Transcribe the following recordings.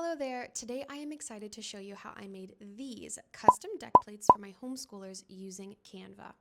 Hello there. Today I am excited to show you how I made these custom deck plates for my homeschoolers using Canva.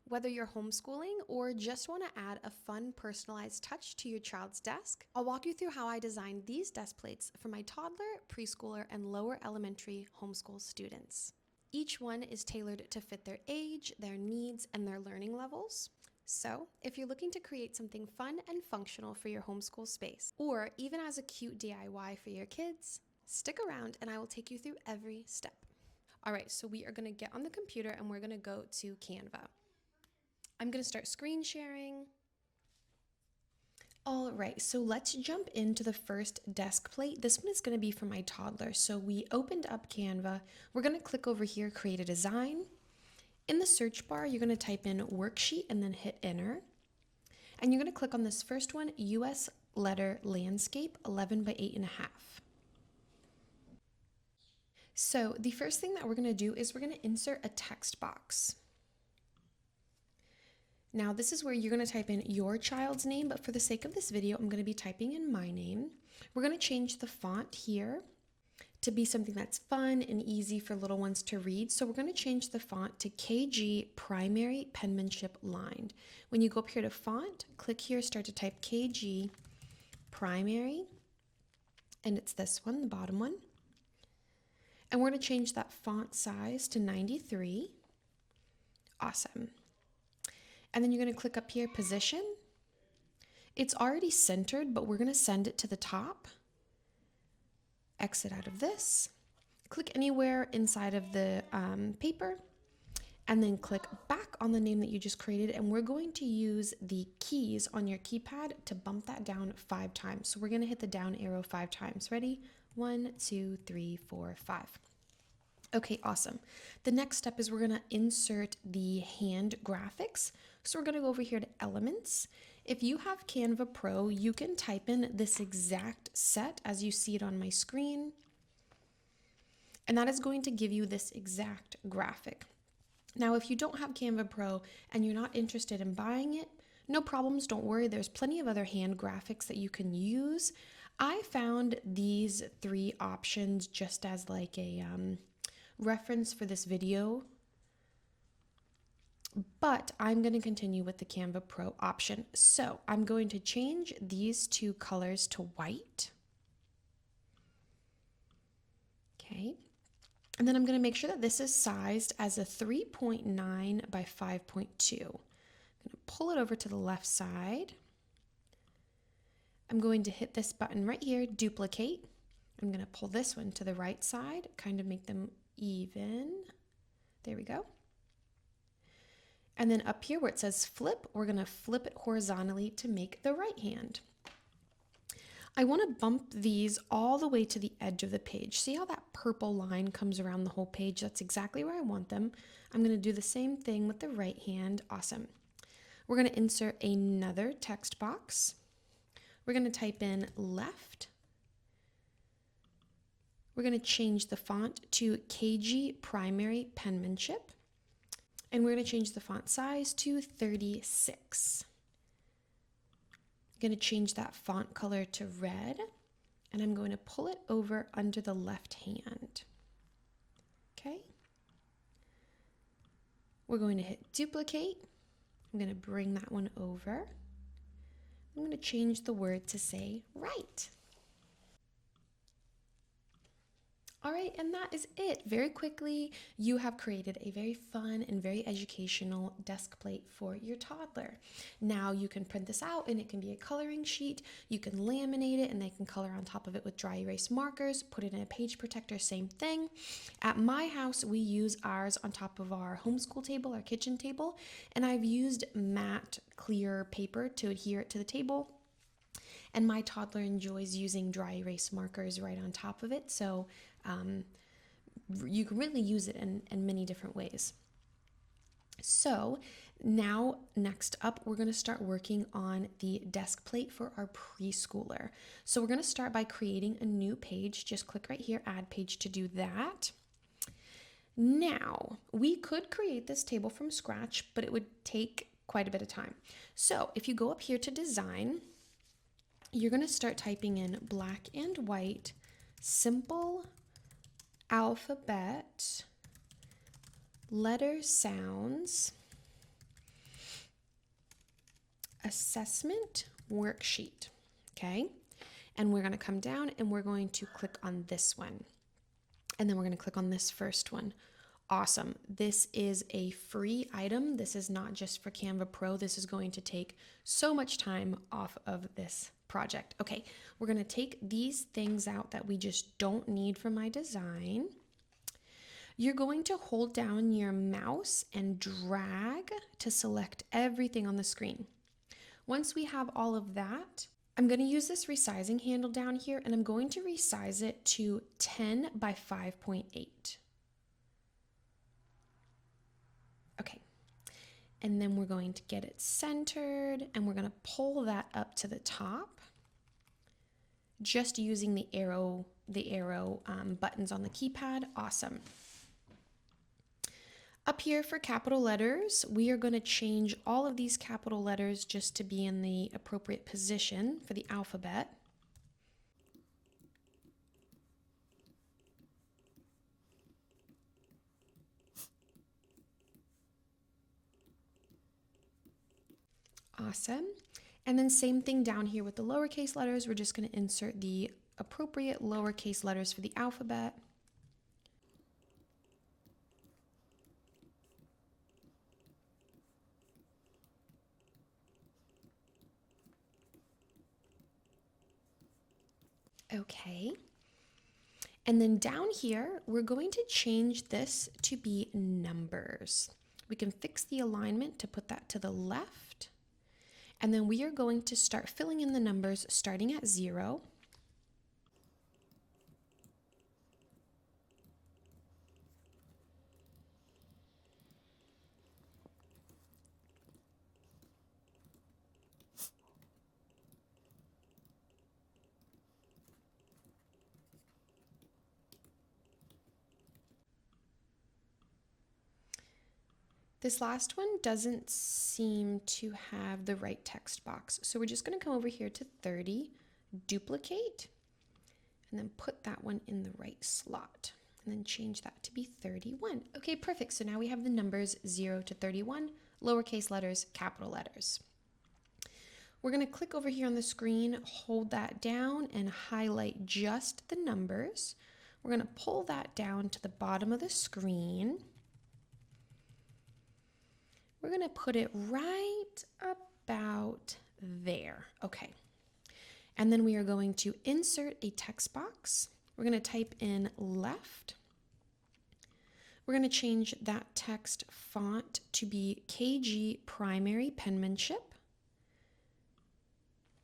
Whether you're homeschooling or just want to add a fun personalized touch to your child's desk, I'll walk you through how I designed these desk plates for my toddler, preschooler, and lower elementary homeschool students. Each one is tailored to fit their age, their needs, and their learning levels. So, if you're looking to create something fun and functional for your homeschool space, or even as a cute DIY for your kids, stick around and I will take you through every step. All right, so we are going to get on the computer and we're going to go to Canva. I'm going to start screen sharing. All right, so let's jump into the first desk plate. This one is going to be for my toddler. So we opened up Canva. We're going to click over here, create a design. In the search bar, you're going to type in worksheet and then hit enter. And you're going to click on this first one, US letter landscape 11 by 8.5. So the first thing that we're going to do is we're going to insert a text box. Now this is where you're going to type in your child's name, but for the sake of this video, I'm going to be typing in my name. We're going to change the font here to be something that's fun and easy for little ones to read. So we're going to change the font to KG Primary Penmanship Lined. When you go up here to font, click here, start to type KG Primary, and it's this one, the bottom one. And we're going to change that font size to 93. Awesome. And then you're going to click up here, position. It's already centered, but we're going to send it to the top. Exit out of this, click anywhere inside of the paper, and then click back on the name that you just created, and we're going to use the keys on your keypad to bump that down 5 times. So we're going to hit the down arrow 5 times. Ready? 1, 2, 3, 4, 5. Okay, awesome. The next step is we're going to insert the hand graphics. So we're going to go over here to Elements. If you have Canva Pro, you can type in this exact set as you see it on my screen. And that is going to give you this exact graphic. Now, if you don't have Canva Pro and you're not interested in buying it, no problems, don't worry. There's plenty of other hand graphics that you can use. I found these 3 options just as like a reference for this video, but I'm going to continue with the Canva Pro option. So I'm going to change these 2 colors to white. Okay. And then I'm going to make sure that this is sized as a 3.9 by 5.2. I'm going to pull it over to the left side. I'm going to hit this button right here, duplicate. I'm going to pull this one to the right side, kind of make them even. There we go. And then up here where it says flip, we're going to flip it horizontally to make the right hand. I want to bump these all the way to the edge of the page. See how that purple line comes around the whole page? That's exactly where I want them. I'm going to do the same thing with the right hand. Awesome. We're going to insert another text box. We're going to type in left. We're going to change the font to KG Primary Penmanship. And we're going to change the font size to 36. I'm going to change that font color to red. And I'm going to pull it over under the left hand. Okay. We're going to hit duplicate. I'm going to bring that one over. I'm going to change the word to say right. All right, and that is it. Very quickly, you have created a very fun and very educational desk plate for your toddler. Now you can print this out and it can be a coloring sheet. You can laminate it and they can color on top of it with dry erase markers, put it in a page protector, same thing. At my house, we use ours on top of our homeschool table, our kitchen table, and I've used matte clear paper to adhere it to the table. And my toddler enjoys using dry erase markers right on top of it. So you can really use it in many different ways. So now next up, we're going to start working on the desk plate for our preschooler. So we're going to start by creating a new page. Just click right here, add page to do that. Now, we could create this table from scratch, but it would take quite a bit of time. So if you go up here to design, you're going to start typing in black and white simple alphabet letter sounds assessment worksheet, okay? And we're going to come down and we're going to click on this one. And then we're going to click on this first one. Awesome. This is a free item. This is not just for Canva Pro. This is going to take so much time off of this project. Okay, we're going to take these things out that we just don't need for my design. You're going to hold down your mouse and drag to select everything on the screen. Once we have all of that, I'm going to use this resizing handle down here and I'm going to resize it to 10 by 5.8. Okay, and then we're going to get it centered and we're going to pull that up to the top just using the arrow buttons on the keypad. Awesome. Up here for capital letters, we are going to change all of these capital letters just to be in the appropriate position for the alphabet. Awesome. And then same thing down here with the lowercase letters. We're just going to insert the appropriate lowercase letters for the alphabet. Okay. And then down here, we're going to change this to be numbers. We can fix the alignment to put that to the left. And then we are going to start filling in the numbers starting at 0. This last one doesn't seem to have the right text box. So we're just going to come over here to 30, duplicate, and then put that one in the right slot. And then change that to be 31. Okay, perfect. So now we have the numbers 0 to 31, lowercase letters, capital letters. We're going to click over here on the screen, hold that down, and highlight just the numbers. We're going to pull that down to the bottom of the screen. We're going to put it right about there. Okay. And then we are going to insert a text box. We're going to type in left. We're going to change that text font to be KG Primary Penmanship.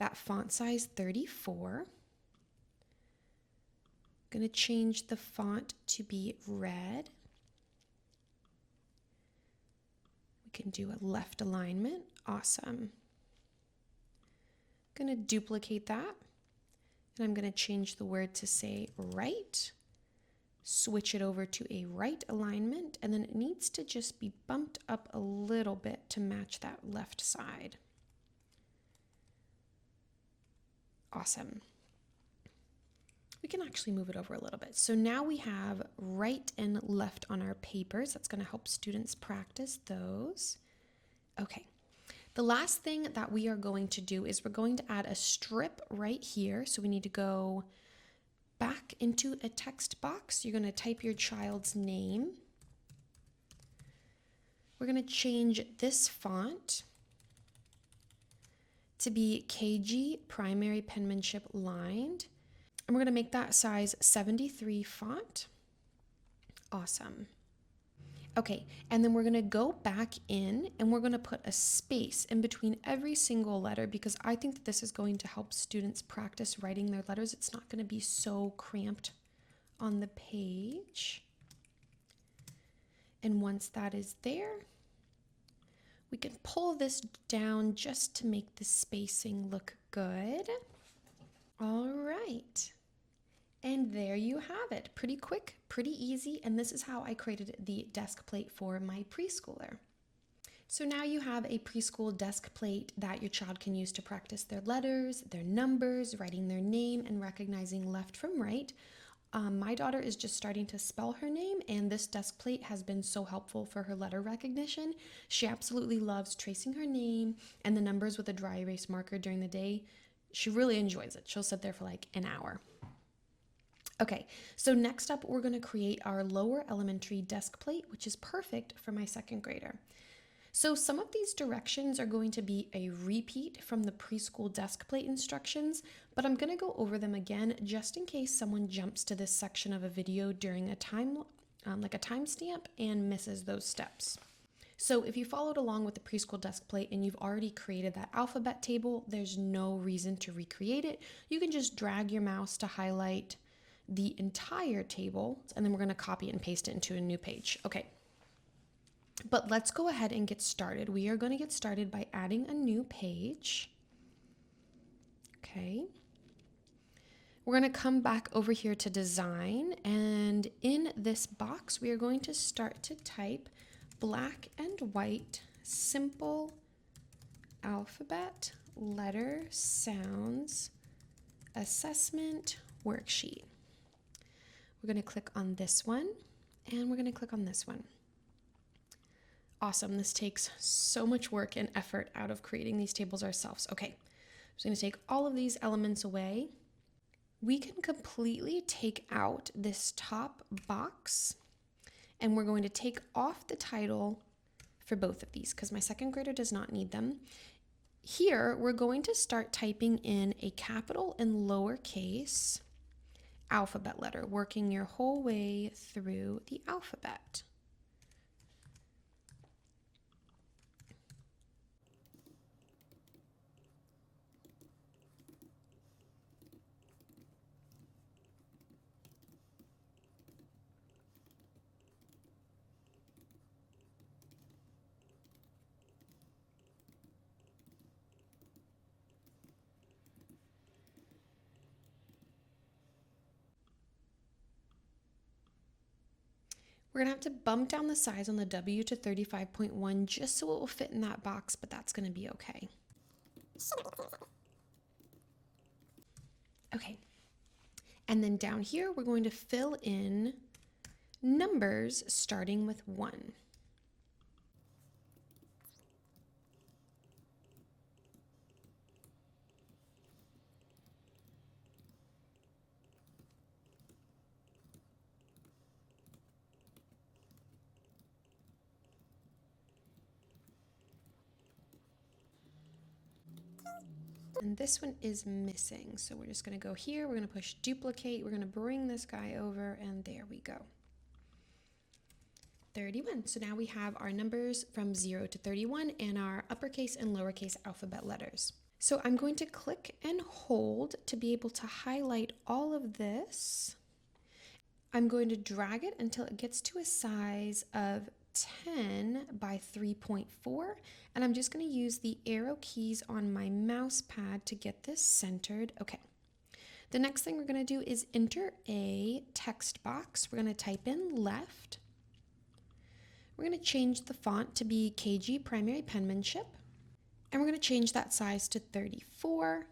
That font size 34. Going to change the font to be red. Can do a left alignment. Awesome. I'm going to duplicate that and I'm going to change the word to say right, switch it over to a right alignment, and then it needs to just be bumped up a little bit to match that left side. Awesome. We can actually move it over a little bit. So now we have right and left on our papers. That's going to help students practice those. Okay. The last thing that we are going to do is we're going to add a strip right here. So we need to go back into a text box. You're going to type your child's name. We're going to change this font to be KG Primary Penmanship Lined. And we're going to make that size 73 font. Awesome. Okay, and then we're going to go back in and we're going to put a space in between every single letter because I think that this is going to help students practice writing their letters. It's not going to be so cramped on the page. And once that is there, we can pull this down just to make the spacing look good. All right. And there you have it. Pretty quick, pretty easy, and this is how I created the desk plate for my preschooler. So now you have a preschool desk plate that your child can use to practice their letters, their numbers, writing their name, and recognizing left from right. My daughter is just starting to spell her name, and this desk plate has been so helpful for her letter recognition. She absolutely loves tracing her name and the numbers with a dry erase marker during the day. She really enjoys it. She'll sit there for like an hour. Okay, so next up, we're going to create our lower elementary desk plate, which is perfect for my second grader. So some of these directions are going to be a repeat from the preschool desk plate instructions, but I'm going to go over them again just in case someone jumps to this section of a video during a timestamp and misses those steps. So if you followed along with the preschool desk plate and you've already created that alphabet table, there's no reason to recreate it. You can just drag your mouse to highlight the entire table, and then we're going to copy and paste it into a new page. Okay. But let's go ahead and get started. We are going to get started by adding a new page. Okay. We're going to come back over here to design, and in this box, we are going to start to type black and white, simple alphabet, letter, sounds, assessment, worksheet. We're going to click on this one, and we're going to click on this one. Awesome. This takes so much work and effort out of creating these tables ourselves. Okay, I'm just going to take all of these elements away. We can completely take out this top box, and we're going to take off the title for both of these because my second grader does not need them. Here, we're going to start typing in a capital and lowercase alphabet letter, working your whole way through the alphabet. We're going to have to bump down the size on the W to 35.1 just so it will fit in that box, but that's going to be okay. Okay. And then down here, we're going to fill in numbers starting with 1. And this one is missing. So we're just going to go here. We're going to push duplicate. We're going to bring this guy over, and there we go. 31. So now we have our numbers from 0 to 31 and our uppercase and lowercase alphabet letters. So I'm going to click and hold to be able to highlight all of this. I'm going to drag it until it gets to a size of 10 by 3.4, and I'm just going to use the arrow keys on my mouse pad to get this centered. Okay. The next thing we're going to do is enter a text box. We're going to type in left. We're going to change the font to be KG Primary Penmanship, and we're going to change that size to 34.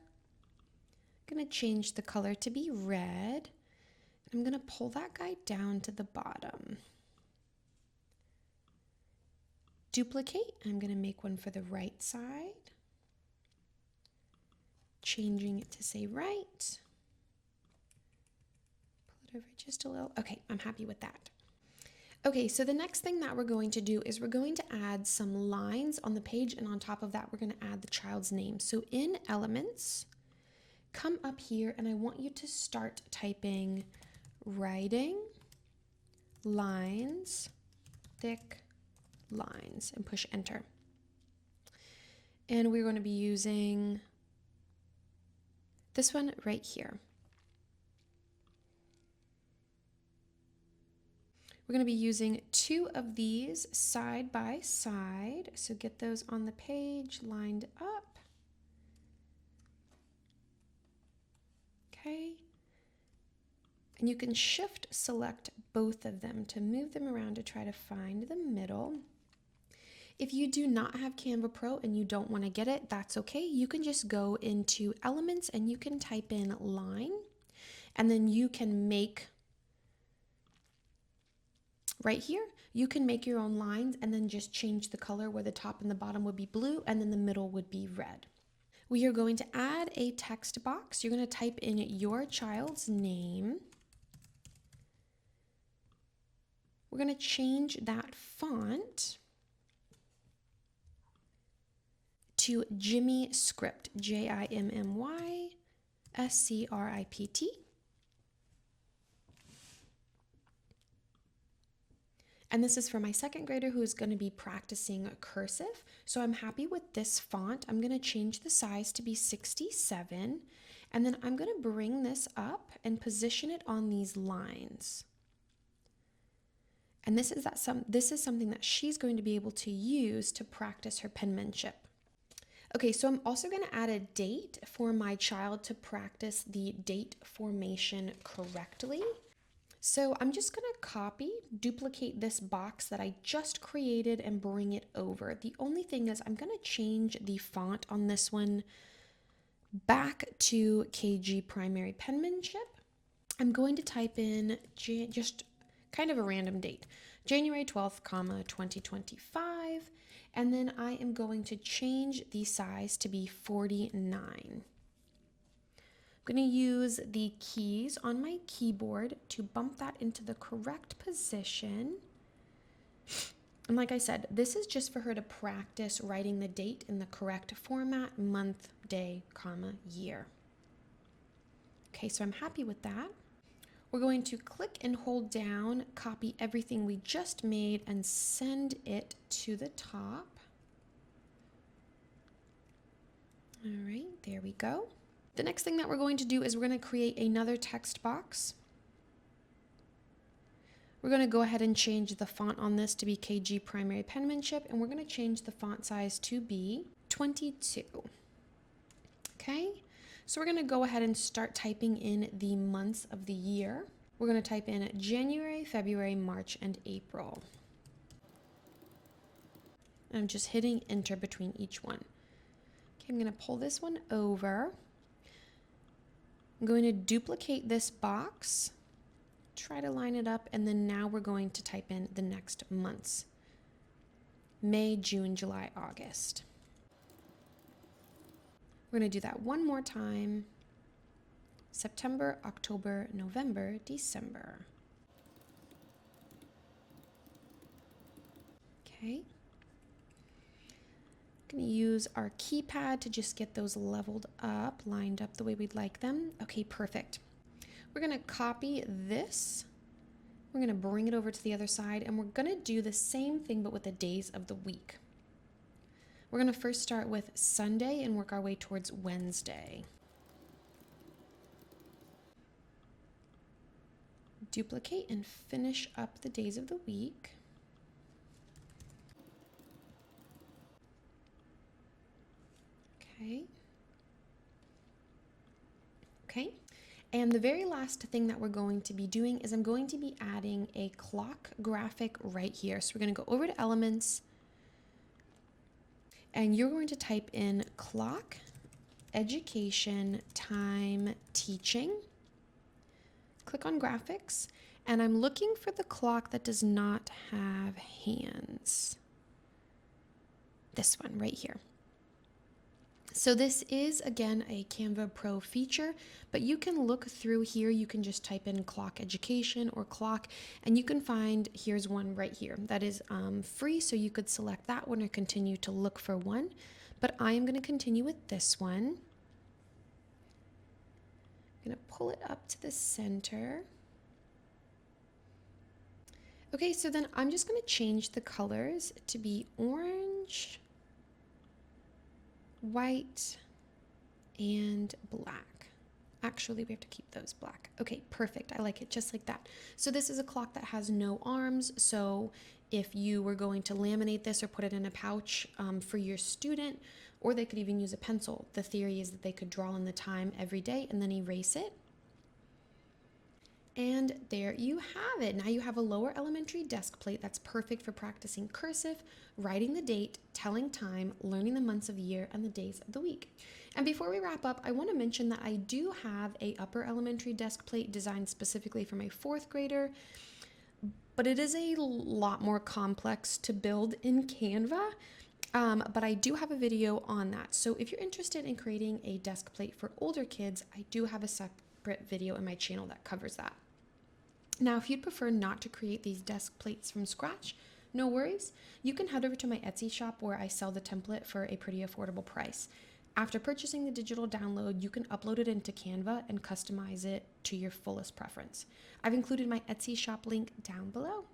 I'm going to change the color to be red. I'm going to pull that guy down to the bottom. Duplicate. I'm going to make one for the right side. Changing it to say right. Pull it over just a little. Okay, I'm happy with that. Okay, so the next thing that we're going to do is we're going to add some lines on the page, and on top of that, we're going to add the child's name. So in Elements, come up here, and I want you to start typing writing lines, thick lines, and push enter. And we're going to be using this one right here. We're going to be using 2 of these side by side. So get those on the page lined up. Okay. And you can shift select both of them to move them around to try to find the middle. If you do not have Canva Pro and you don't want to get it, that's okay. You can just go into Elements and you can type in line, and then you can make Right here, you can make your own lines and then just change the color where the top and the bottom would be blue and then the middle would be red. We are going to add a text box. You're going to type in your child's name. We're going to change that font to Jimmy Script, Jimmy Script. And this is for my second grader who's going to be practicing cursive. So I'm happy with this font. I'm going to change the size to be 67. And then I'm going to bring this up and position it on these lines. And this is something that she's going to be able to use to practice her penmanship. Okay, so I'm also going to add a date for my child to practice the date formation correctly. So I'm just going to duplicate this box that I just created and bring it over. The only thing is I'm going to change the font on this one back to KG Primary Penmanship. I'm going to type in just kind of a random date, January 12th, 2025, and then I am going to change the size to be 49. I'm going to use the keys on my keyboard to bump that into the correct position. And like I said, this is just for her to practice writing the date in the correct format, month, day, year. Okay, so I'm happy with that. We're going to click and hold down, copy everything we just made, and send it to the top. All right, there we go. The next thing that we're going to do is we're going to create another text box. We're going to go ahead and change the font on this to be KG Primary Penmanship, and we're going to change the font size to be 22. Okay, so we're going to go ahead and start typing in the months of the year. We're going to type in January, February, March, and April. I'm just hitting enter between each one. Okay, I'm going to pull this one over. I'm going to duplicate this box, try to line it up, and then now we're going to type in the next months. May, June, July, August. We're going to do that one more time. September, October, November, December. Okay. Going to use our keypad to just get those leveled up, lined up the way we'd like them. Okay, perfect. We're going to copy this. We're going to bring it over to the other side, and we're going to do the same thing but with the days of the week. We're going to first start with Sunday and work our way towards Wednesday. Duplicate and finish up the days of the week. Okay. And the very last thing that we're going to be doing is I'm going to be adding a clock graphic right here. So we're going to go over to Elements, and you're going to type in clock, education, time, teaching. Click on graphics, and I'm looking for the clock that does not have hands. This one right here. So this is, again, a Canva Pro feature, but you can look through here. You can just type in clock education or clock, and you can find, here's one right here that is free, so you could select that one or continue to look for one. But I am going to continue with this one. I'm going to pull it up to the center. Okay, so then I'm just going to change the colors to be orange, white, and black. Actually, we have to keep those black. Okay, perfect. I like it just like that. So this is a clock that has no arms. So if you were going to laminate this or put it in a pouch for your student, or they could even use a pencil, the theory is that they could draw in the time every day and then erase it. And there you have it. Now you have a lower elementary desk plate that's perfect for practicing cursive, writing the date, telling time, learning the months of the year, and the days of the week. And before we wrap up, I want to mention that I do have a upper elementary desk plate designed specifically for my 4th grader. but it is a lot more complex to build in Canva. But I do have a video on that. So if you're interested in creating a desk plate for older kids, I do have a separate video in my channel that covers that. Now, if you'd prefer not to create these desk plates from scratch, no worries. You can head over to my Etsy shop where I sell the template for a pretty affordable price. After purchasing the digital download, you can upload it into Canva and customize it to your fullest preference. I've included my Etsy shop link down below.